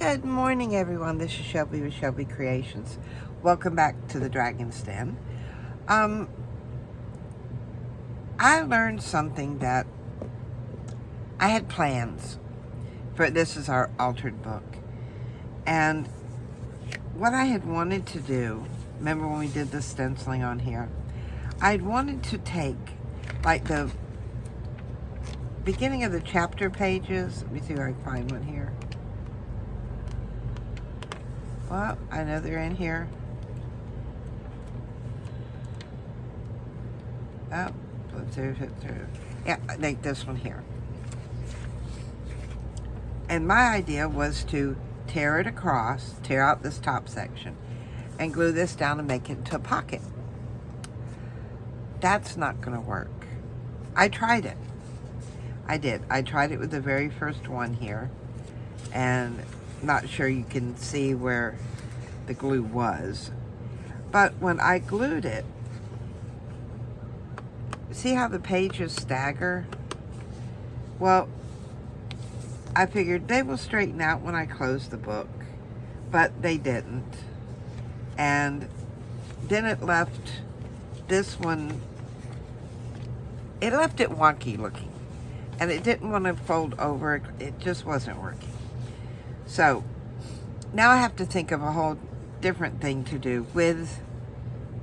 Good morning, everyone. This is Shelby with Shelby Creations. Welcome back to the Dragon's Den. I learned something that I had plans for. This is our altered book. And what I had wanted to do, remember when we did the stenciling on here? I'd wanted to take, like, the beginning of the chapter pages. Let me see if I can find one here. Well, I know they're in here. Oh, flip through. Yeah, like this one here. And my idea was to tear it across, tear out this top section, and glue this down and make it into a pocket. That's not going to work. I tried it. I did. I tried it with the very first one here, and not sure you can see where the glue was. But when I glued it, see how the pages stagger? Well, I figured they will straighten out when I close the book, but they didn't. And then it left this one, it left it wonky looking, and it didn't want to fold over. It just wasn't working. So now I have to think of a whole different thing to do with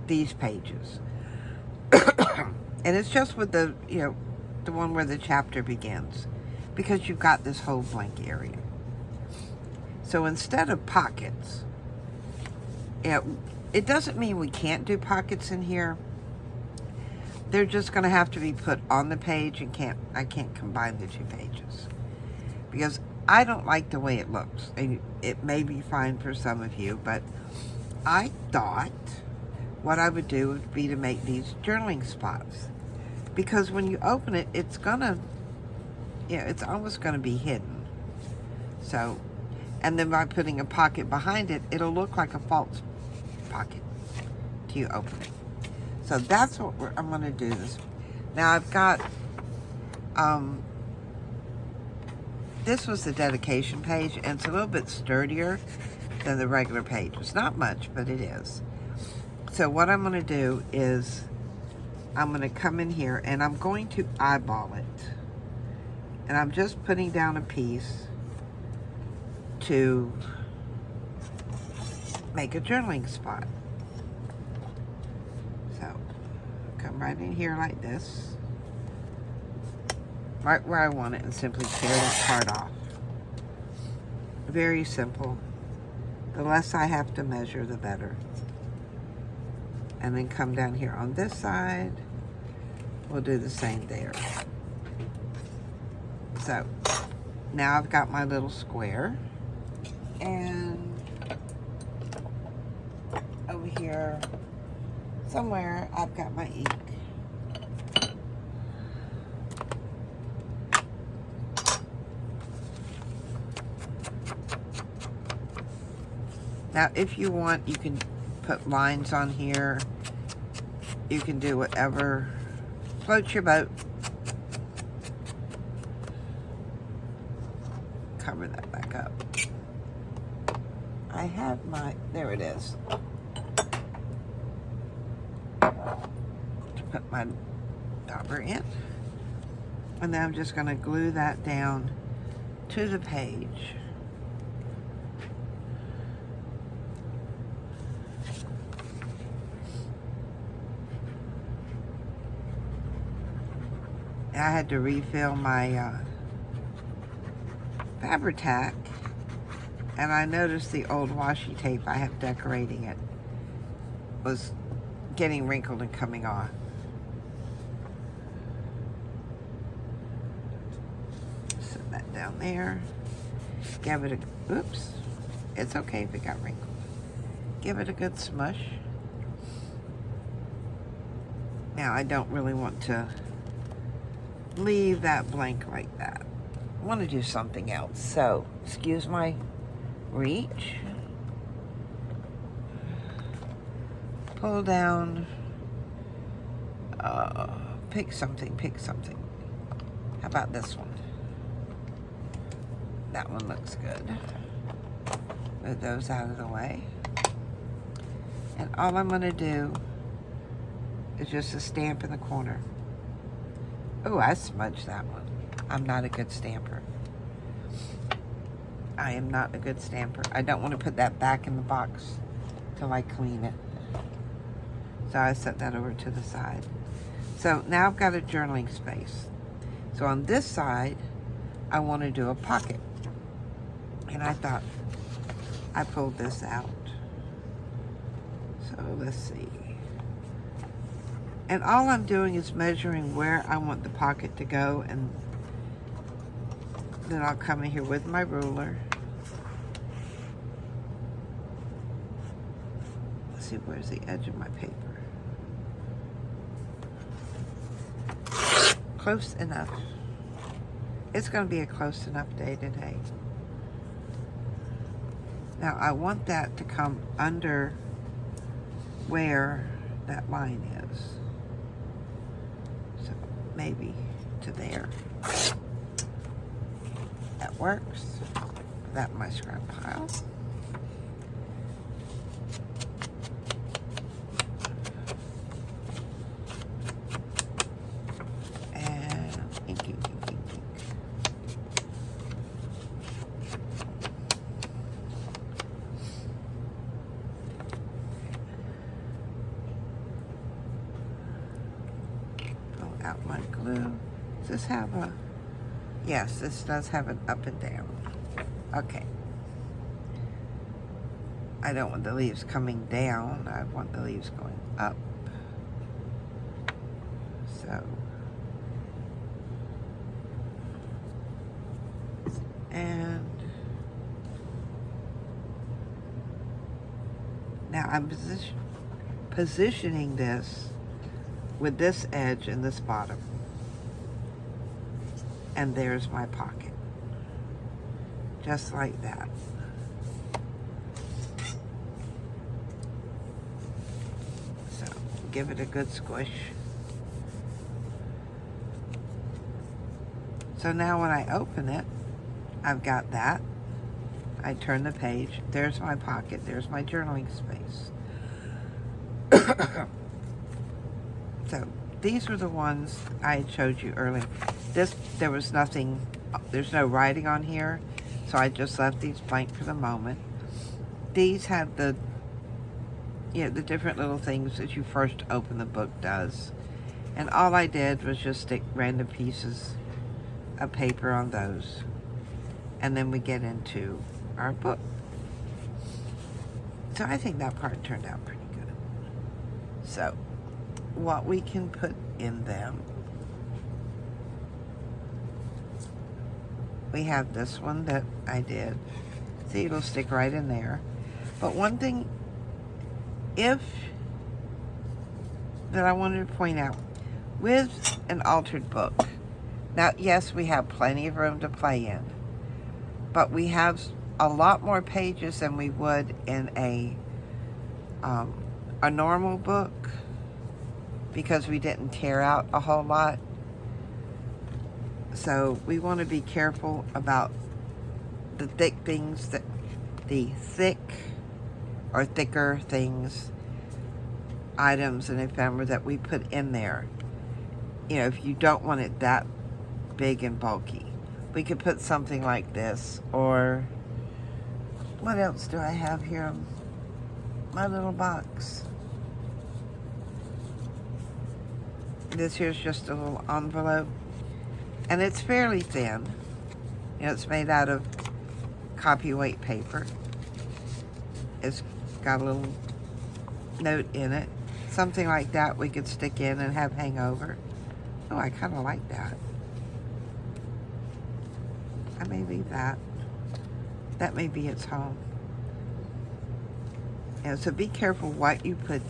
these pages. And it's just with the, the one where the chapter begins, because you've got this whole blank area. So instead of pockets, it doesn't mean we can't do pockets in here. They're just going to have to be put on the page, and I can't combine the two pages, because I don't like the way it looks. And it may be fine for some of you, but I thought what I would do would be to make these journaling spots, because when you open it, it's gonna, it's almost gonna be hidden. So, and then by putting a pocket behind it, it'll look like a false pocket till you open it. So that's what I'm gonna do this. Now I've got, this was the dedication page, and it's a little bit sturdier than the regular page. It's not much, but it is. So what I'm going to do is I'm going to come in here and I'm going to eyeball it. And I'm just putting down a piece to make a journaling spot. So come right in here like this, right where I want it, and simply tear that part off. Very simple. The less I have to measure, the better. And then come down here on this side. We'll do the same there. So now I've got my little square. And over here somewhere I've got my ink. Now, if you want, you can put lines on here. You can do whatever floats your boat. Cover that back up. I have my, there it is. To put my dauber in. And then I'm just going to glue that down to the page. I had to refill my Fabri-Tac, and I noticed the old washi tape I have decorating it was getting wrinkled and coming off. Set that down there. Give it a, oops, it's okay if it got wrinkled. Give it a good smush. Now I don't really want to leave that blank like that. I want to do something else. So, excuse my reach. Pull down. Pick something. How about this one? That one looks good. Move those out of the way. And all I'm going to do is just a stamp in the corner. Oh, I smudged that one. I'm not a good stamper. I am not a good stamper. I don't want to put that back in the box till I clean it. So I set that over to the side. So now I've got a journaling space. So on this side, I want to do a pocket. And I thought, I pulled this out. So let's see. And all I'm doing is measuring where I want the pocket to go, and then I'll come in here with my ruler. Let's see, where's the edge of my paper? Close enough. It's going to be a close enough day today. Now I want that to come under where that line is. So maybe to there. That works. Put that in my scrap pile. And ink, ink, ink, ink, ink. Pull out my glue. Does this have a... Yes, this does have an up and down. Okay. I don't want the leaves coming down. I want the leaves going up. So. And now I'm positioning this with this edge and this bottom. And there's my pocket. Just like that. So, give it a good squish. So now when I open it, I've got that. I turn the page. There's my pocket. There's my journaling space. So, these were the ones I showed you earlier. There was nothing, there's no writing on here, so I just left these blank for the moment. These had the different little things that you first open the book does. And all I did was just stick random pieces of paper on those. And then we get into our book. So I think that part turned out pretty good. So, what we can put in them. We have this one that I did. See, it'll stick right in there. But one thing that I wanted to point out, with an altered book, now yes, we have plenty of room to play in, but we have a lot more pages than we would in a normal book, because we didn't tear out a whole lot. So we want to be careful about the thick things, the thick or thicker things, items and ephemera that we put in there. You know, if you don't want it that big and bulky, we could put something like this. Or what else do I have here in my little box? This here's just a little envelope. And it's fairly thin. You know, it's made out of copy-weight paper. It's got a little note in it. Something like that we could stick in and have hang over. Oh, I kind of like that. I may leave that. That may be its home. And so be careful what you put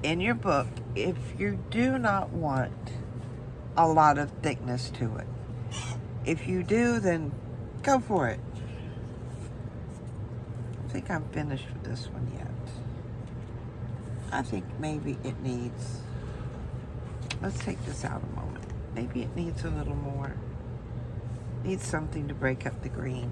in your book if you do not want a lot of thickness to it. If you do, then go for it. I think I'm finished with this one yet. I think maybe it needs, let's take this out a moment. Maybe it needs a little more. Needs something to break up the green.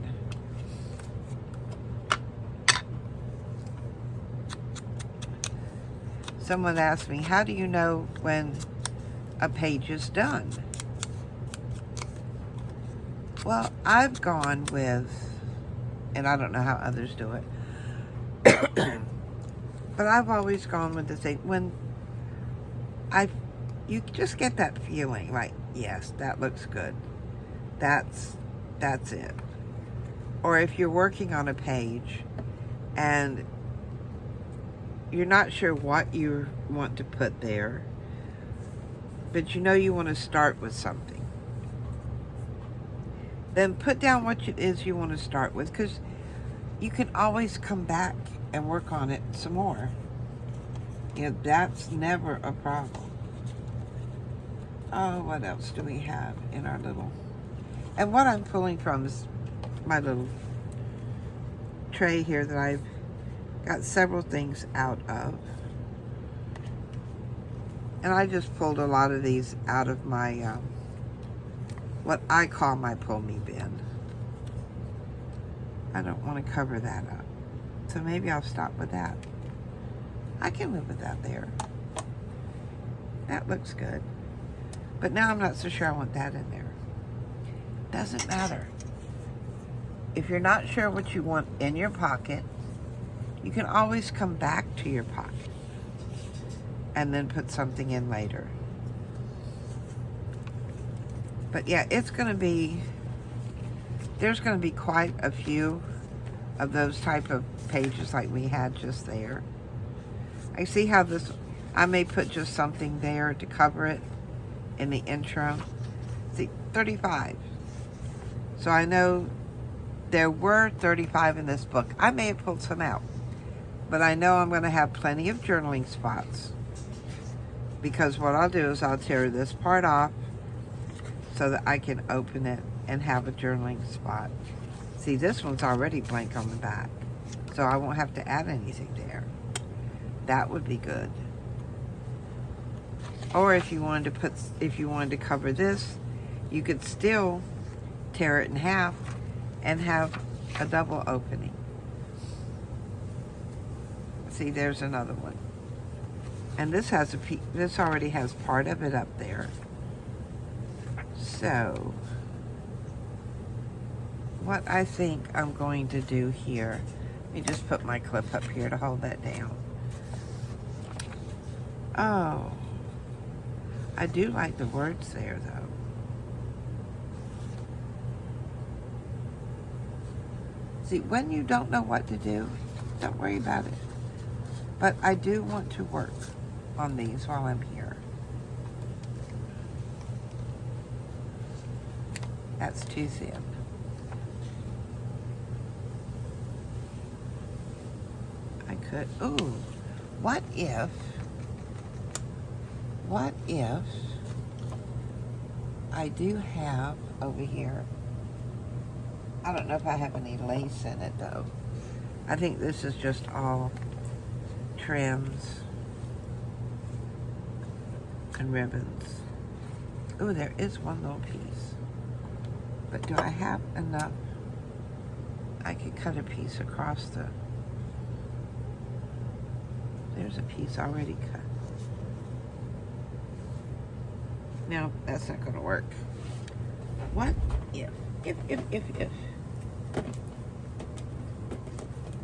Someone asked me, how do you know when a page is done? Well, I've gone with, and I don't know how others do it, but I've always gone with the thing when you just get that feeling like, yes, that looks good. That's it. Or if you're working on a page and you're not sure what you want to put there, but you know you want to start with something, then put down what it is you want to start with, because you can always come back and work on it some more. You know, that's never a problem. Oh, what else do we have in our little... And what I'm pulling from is my little tray here that I've got several things out of. And I just pulled a lot of these out of my, what I call my pull me bin. I don't want to cover that up. So maybe I'll stop with that. I can live with that there. That looks good. But now I'm not so sure I want that in there. Doesn't matter. If you're not sure what you want in your pocket, you can always come back to your pocket and then put something in later. But yeah, it's going to be, there's going to be quite a few of those type of pages like we had just there. I see how this, I may put just something there to cover it in the intro. See, 35. So I know there were 35 in this book. I may have pulled some out, but I know I'm going to have plenty of journaling spots, because what I'll do is I'll tear this part off so that I can open it and have a journaling spot. See, this one's already blank on the back, so I won't have to add anything there. That would be good. Or if you wanted to cover this, you could still tear it in half and have a double opening. See, there's another one. And this has this already has part of it up there. So, what I think I'm going to do here, let me just put my clip up here to hold that down. Oh, I do like the words there, though. See, when you don't know what to do, don't worry about it. But I do want to work on these while I'm here. That's too thin. I could, ooh, what if I do have over here, I don't know if I have any lace in it though. I think this is just all trims and ribbons. Oh, there is one little piece. But do I have enough? I could cut a piece across the... There's a piece already cut. No, that's not going to work. What if?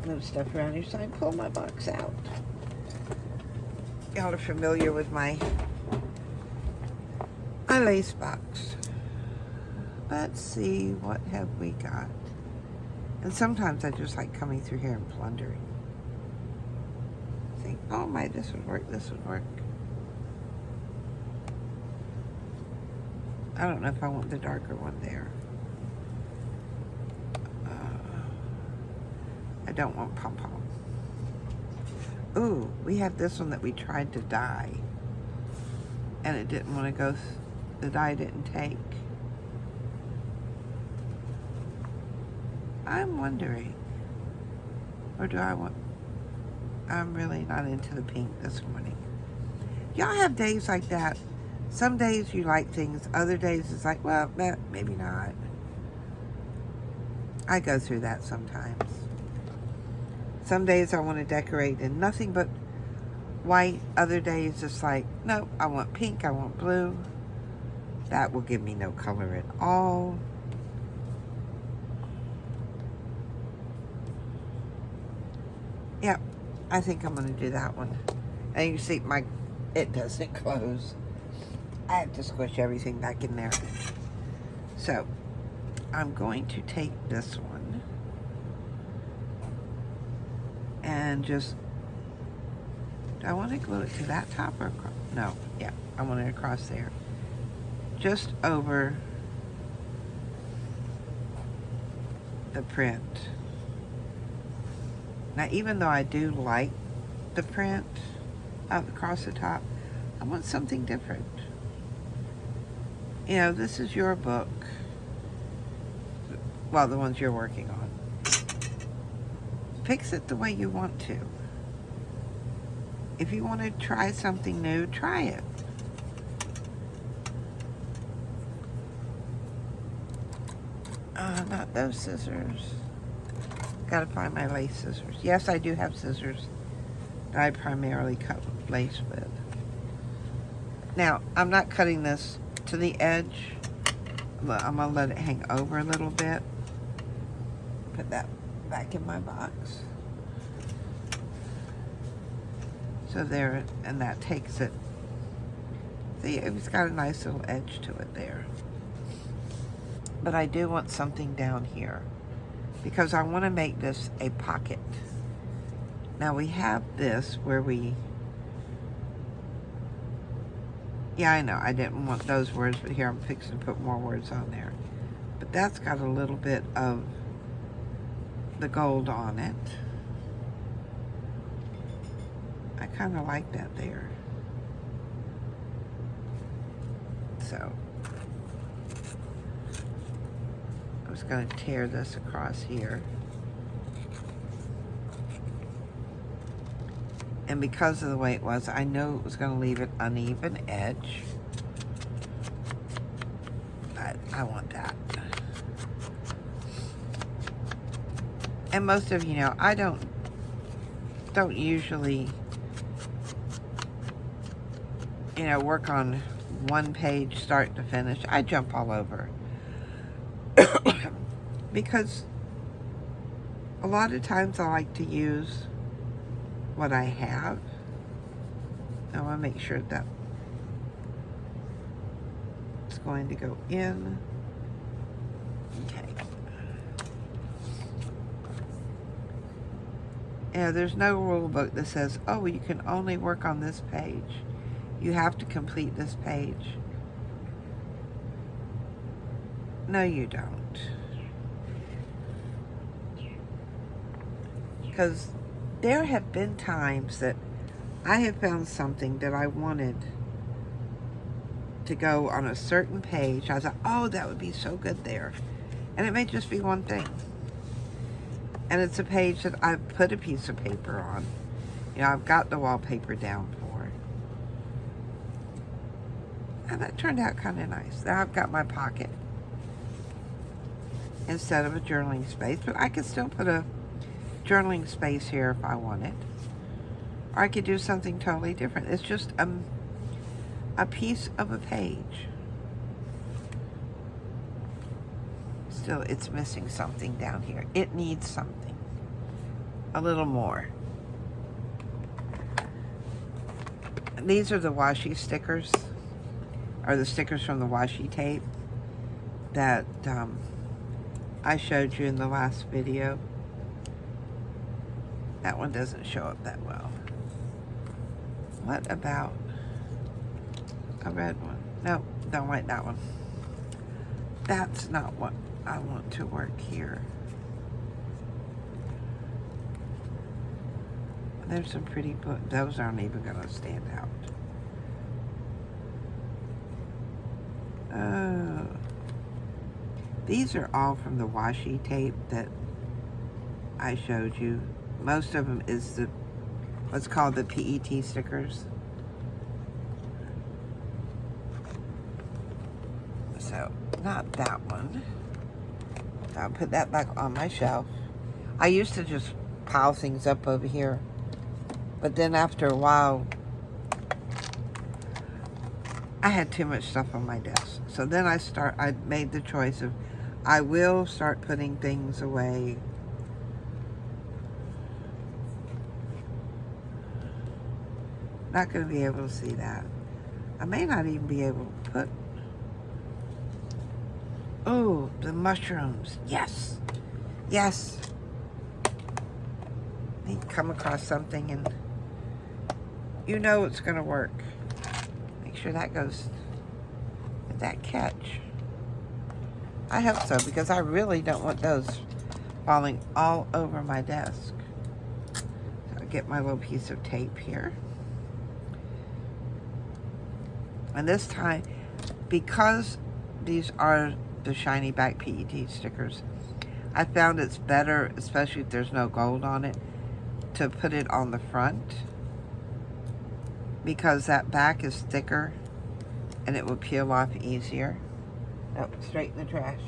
Move stuff around here so I can pull my box out. Y'all are familiar with my lace box. Let's see, what have we got? And sometimes I just like coming through here and plundering. Think, oh my, this would work, this would work. I don't know if I want the darker one there. I don't want pom-pom. Ooh, we have this one that we tried to dye. And it didn't want to go, the dye didn't take. I'm wondering, or do I want, I'm really not into the pink this morning. Y'all have days like that. Some days you like things, other days it's like, well, maybe not. I go through that sometimes. Some days I want to decorate in nothing but white. Other days it's like, no, I want pink, I want blue. That will give me no color at all. Yep, I think I'm going to do that one. And you see, it doesn't close. I have to squish everything back in there. So, I'm going to take this one and just, do I want to glue it to that top or across? No, yeah, I want it across there. Just over the print. Now, even though I do like the print across the top, I want something different. You know, this is your book. Well, the ones you're working on. Fix it the way you want to. If you want to try something new, try it. Not those scissors. Gotta find my lace scissors. Yes, I do have scissors that I primarily cut lace with. Now, I'm not cutting this to the edge. I'm gonna let it hang over a little bit. Put that back in my box. So there, and that takes it. See, it's got a nice little edge to it there. But I do want something down here because I want to make this a pocket. Now we have this where we, yeah, I know, I didn't want those words, but here I'm fixing to put more words on there. But that's got a little bit of the gold on it. I kind of like that there. So, I was going to tear this across here. And because of the way it was, I know it was going to leave an uneven edge. But I want that. And most of you know, I don't usually, you know, work on one page start to finish. I jump all over. Because a lot of times I like to use what I have. I want to make sure that it's going to go in. Okay. Yeah, there's no rule book that says, oh, you can only work on this page. You have to complete this page. No, you don't. Because there have been times that I have found something that I wanted to go on a certain page. I thought, oh, that would be so good there. And it may just be one thing. And it's a page that I've put a piece of paper on. You know, I've got the wallpaper down for it. And that turned out kind of nice. Now I've got my pocket instead of a journaling space. But I could still put a journaling space here if I wanted. Or I could do something totally different. It's just a piece of a page. Still, it's missing something down here. It needs something. A little more. These are the washi stickers. Or the stickers from the washi tape that I showed you in the last video. That one doesn't show up that well. What about a red one? No, don't like that one. That's not what I want to work here. There's some pretty books. Those aren't even going to stand out. Oh. These are all from the washi tape that I showed you. Most of them is what's called the PET stickers. So, not that one. I'll put that back on my shelf. I used to just pile things up over here But then after a while, I had too much stuff on my desk. So then I made the choice of, I will start putting things away. Not going to be able to see that. I may not even be able to put... Oh, the mushrooms. Yes. Yes. You come across something and you know it's going to work. Make sure that goes with that catch. I hope so, because I really don't want those falling all over my desk. So I'll get my little piece of tape here. And this time, because these are the shiny back PET stickers, I found it's better, especially if there's no gold on it, to put it on the front, because that back is thicker and it will peel off easier. Oh, straight in the trash.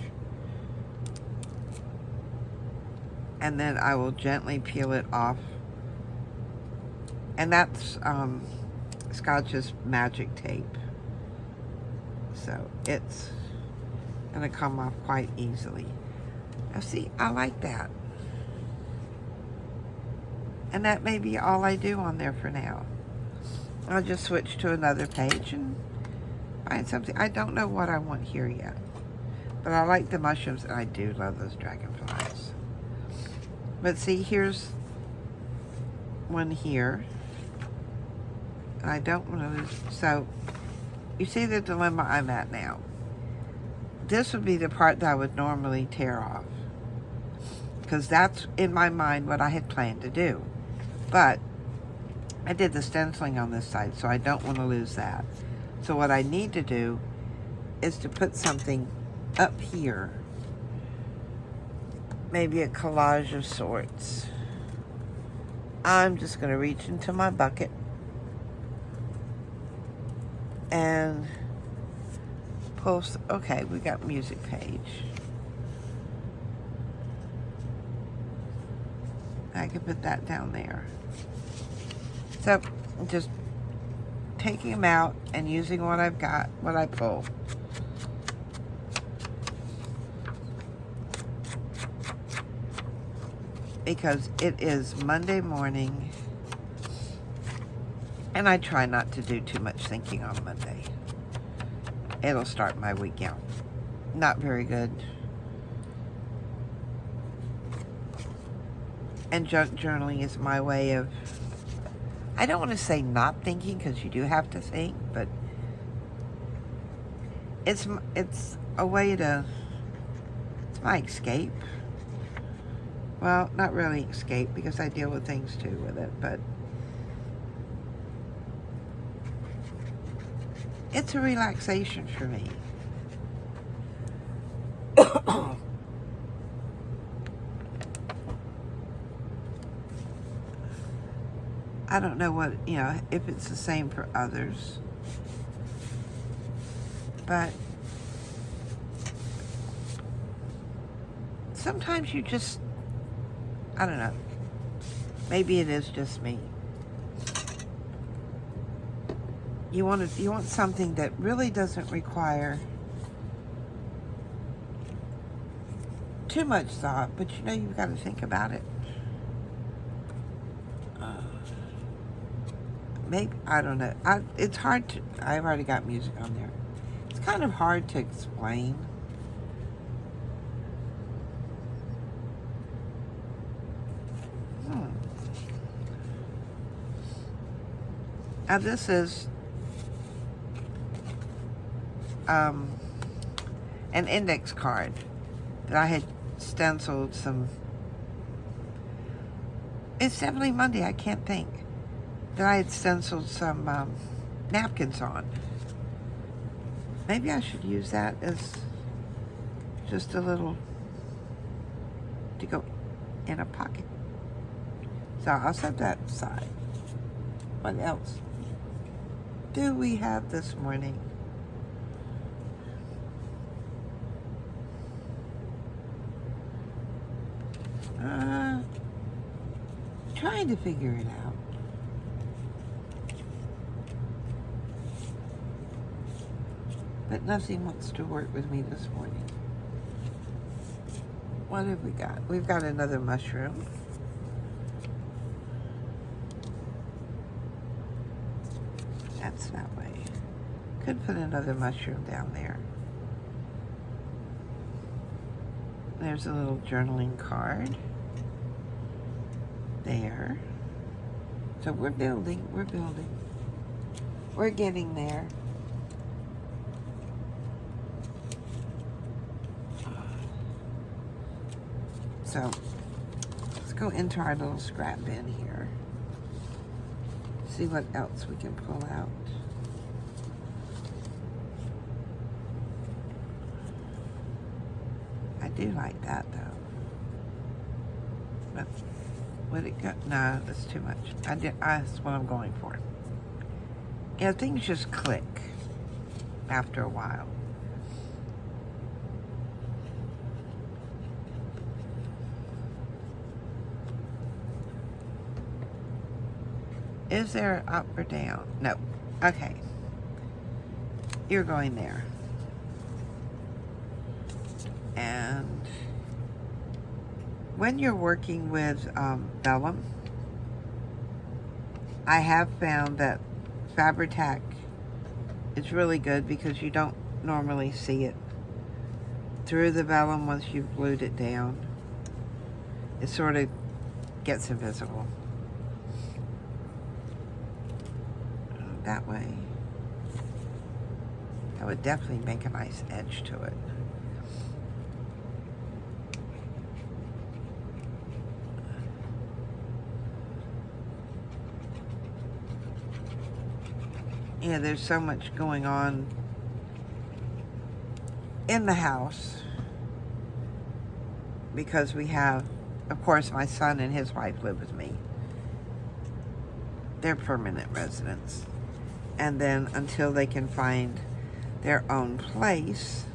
And then I will gently peel it off. And that's Scotch's magic tape. So it's gonna come off quite easily. Now see, I like that. And that may be all I do on there for now. I'll just switch to another page and find something. I don't know what I want here yet. But I like the mushrooms, and I do love those dragonflies. But see, here's one here. And I don't want to lose. So, you see the dilemma I'm at now. This would be the part that I would normally tear off, because that's, in my mind, what I had planned to do. But I did the stenciling on this side, so I don't want to lose that. So what I need to do is to put something up here. Maybe a collage of sorts. I'm just going to reach into my bucket and post. Okay, we got music page. I can put that down there. So, just taking them out and using what I've got, what I pull. Because it is Monday morning, and I try not to do too much thinking on Monday. It'll start my week out not very good. And junk journaling is my way of, I don't want to say not thinking, because you do have to think, but it's a way to, it's my escape. Well, not really escape, because I deal with things too with it, but it's a relaxation for me. I don't know what, if it's the same for others. But sometimes you just, I don't know. Maybe it is just me. You want something that really doesn't require too much thought, but you've got to think about it. Maybe, I don't know. It's hard to, I've already got music on there. It's kind of hard to explain. Now this is an index card that I had stenciled some. It's definitely Monday, I can't think. That I had stenciled some napkins on. Maybe I should use that as just a little to go in a pocket. So I'll set that aside. What else do we have this morning? Trying to figure it out. But nothing wants to work with me this morning. What have we got? We've got another mushroom. That's that way. Could put another mushroom down there. There's a little journaling card. There. So we're building, we're building. We're getting there. So let's go into our little scrap bin here. See what else we can pull out. I do like that though. But would it go? No, that's too much. That's what I'm going for. Yeah, things just click after a while. Is there up or down? No. Okay. You're going there. And when you're working with vellum, I have found that Fabri-Tac is really good because you don't normally see it through the vellum once you've glued it down. It sort of gets invisible. That way. That would definitely make a nice edge to it. Yeah, there's so much going on in the house because we have, of course, my son and his wife live with me. They're permanent residents. And then until they can find their own place,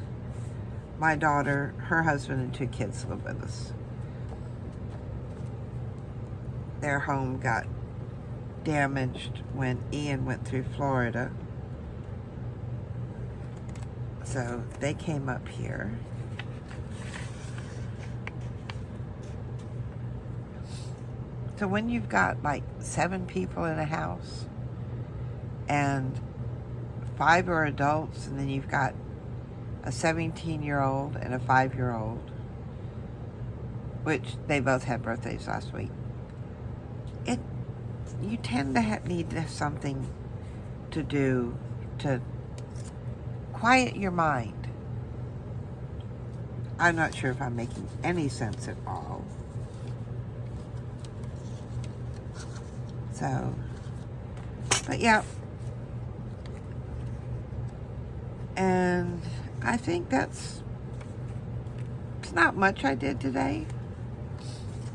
my daughter, her husband, and 2 kids live with us. Their home got damaged when Ian went through Florida. So they came up here. So when you've got like 7 people in a house, and 5 are adults, and then you've got a 17-year-old and a 5-year-old, which they both had birthdays last week. You tend to need something to do to quiet your mind. I'm not sure if I'm making any sense at all. So, but yeah. And I think it's not much I did today.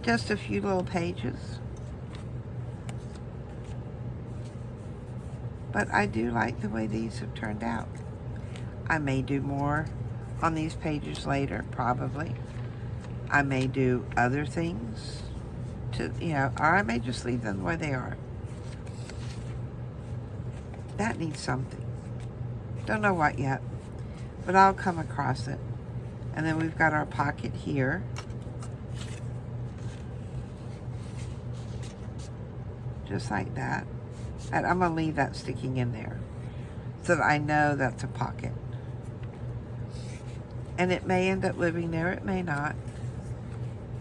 Just a few little pages. But I do like the way these have turned out. I may do more on these pages later, probably. I may do other things to, or I may just leave them the way they are. That needs something. Don't know what yet, but I'll come across it. And then we've got our pocket here. Just like that. And I'm going to leave that sticking in there so that I know that's a pocket. And it may end up living there, it may not.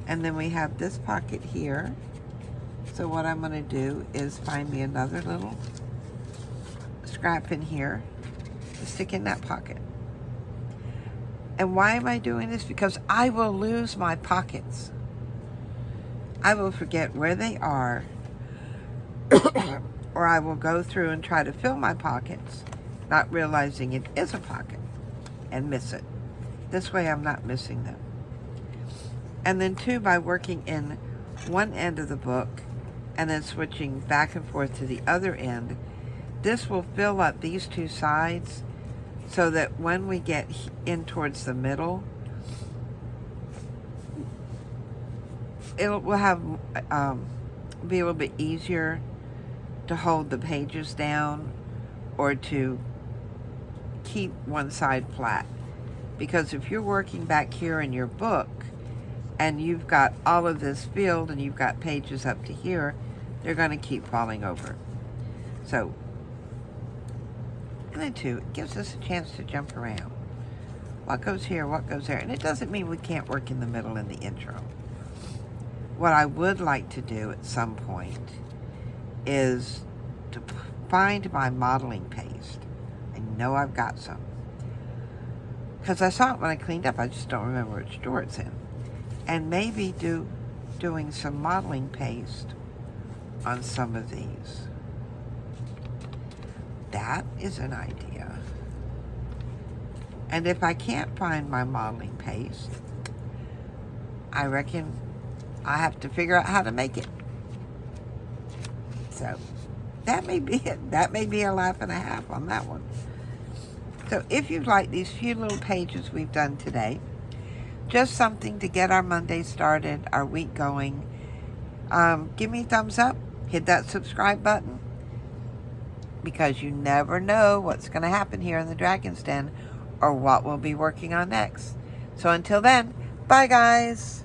And then we have this pocket here. So what I'm going to do is find me another little scrap in here to stick in that pocket. And why am I doing this? Because I will lose my pockets. I will forget where they are. Or I will go through and try to fill my pockets, not realizing it is a pocket, and miss it. This way I'm not missing them. And then 2, by working in one end of the book and then switching back and forth to the other end, this will fill up these 2 sides so that when we get in towards the middle, it will have be a little bit easier to hold the pages down or to keep one side flat. Because if you're working back here in your book and you've got all of this filled and you've got pages up to here, they're going to keep falling over. So, and then too, it gives us a chance to jump around. What goes here, what goes there. And it doesn't mean we can't work in the middle in the intro. What I would like to do at some point is to find my modeling paste. I know I've got some. Because I saw it when I cleaned up. I just don't remember which drawer it's in. And maybe doing some modeling paste on some of these. That is an idea. And if I can't find my modeling paste, I reckon I have to figure out how to make it. So that may be it. That may be a laugh and a half on that one. So if you've liked these few little pages we've done today, just something to get our Monday started, our week going, give me a thumbs up, hit that subscribe button, because you never know what's going to happen here in the Dragon's Den or what we'll be working on next. So until then, bye guys.